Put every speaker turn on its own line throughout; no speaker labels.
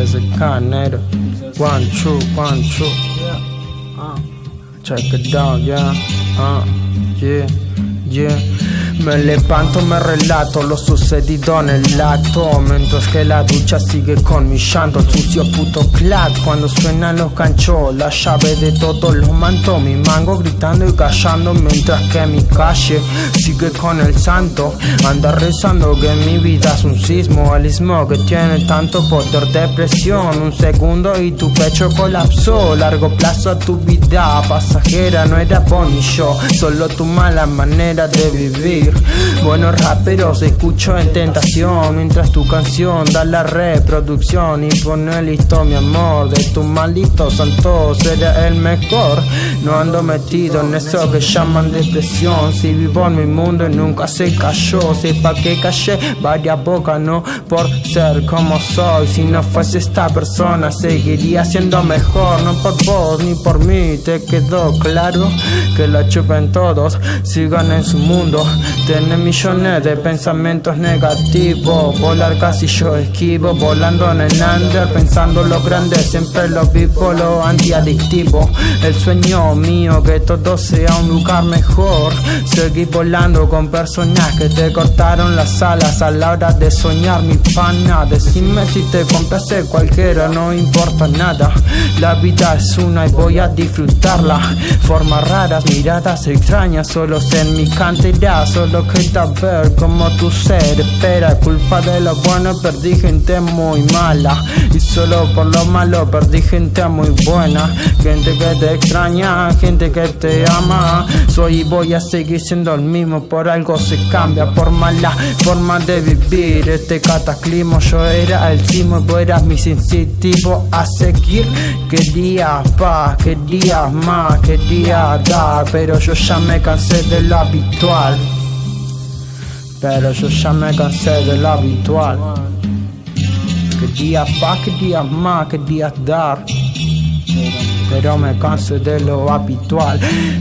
Desde Canero, 1, 2, 1, 2. Check it out, yeah. Yeah. Me levanto, me relato lo sucedido en el acto, mientras que la ducha sigue con mi llanto. El sucio puto clad cuando suenan los ganchos, la llave de todos los mantos, mi mango gritando y callando, mientras que mi calle sigue con el santo. Anda rezando que mi vida es un sismo, el istmo que tiene tanto poder de presión. Un segundo y tu pecho colapsó, largo plazo a tu vida pasajera. No era Bonnie yo, solo tu mala manera de vivir. Buenos raperos escucho en tentación, mientras tu canción da la reproducción. Y pone listo mi amor, de tu maldito santo seré el mejor. No ando metido en eso que llaman depresión. Si vivo en mi mundo y nunca se cayó, sepa que callé varias bocas, no por ser como soy. Si no fuese esta persona seguiría siendo mejor, no por vos ni por mí. Te quedó claro que la chupen todos, sigan en su mundo. Tienen millones de pensamientos negativos, volar casi yo esquivo, volando en el under, pensando lo grande, siempre lo vivo, lo antiadictivo. El sueño mío que todo sea un lugar mejor, seguir volando con personas que te cortaron las alas a la hora de soñar, mi pana. Decime si te complace cualquiera, no importa nada. La vida es una y voy a disfrutarla. Formas raras, miradas extrañas, solo sé en mi cantidad. Solo queda ver como tu ser espera. Culpa de lo bueno perdí gente muy mala, y solo por lo malo perdí gente muy buena. Gente que te extraña, gente que te ama. Soy y voy a seguir siendo el mismo, por algo se cambia, por mala forma de vivir este cataclismo. Yo era el cimo y vos eras mis incentivos a seguir. Quería paz, quería más, quería dar, pero yo ya me cansé de lo habitual. Quería paz, quería más, quería dar, pero me cansé de lo habitual.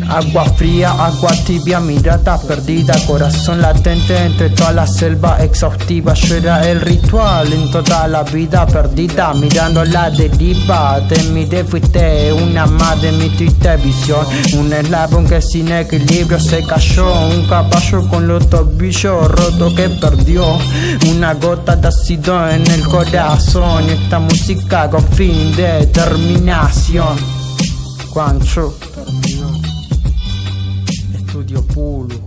Agua fría, agua tibia, mirada perdida, corazón latente entre toda la selva exhaustiva. Yo era el ritual en toda la vida perdida, mirando la deriva. Te miré, fuiste una más de mi triste visión, un eslabón que sin equilibrio se cayó, un caballo con los tobillos rotos que perdió una gota de ácido en el corazón. Y esta música con fin de terminación. Juancho terminó. Estudio Pulu.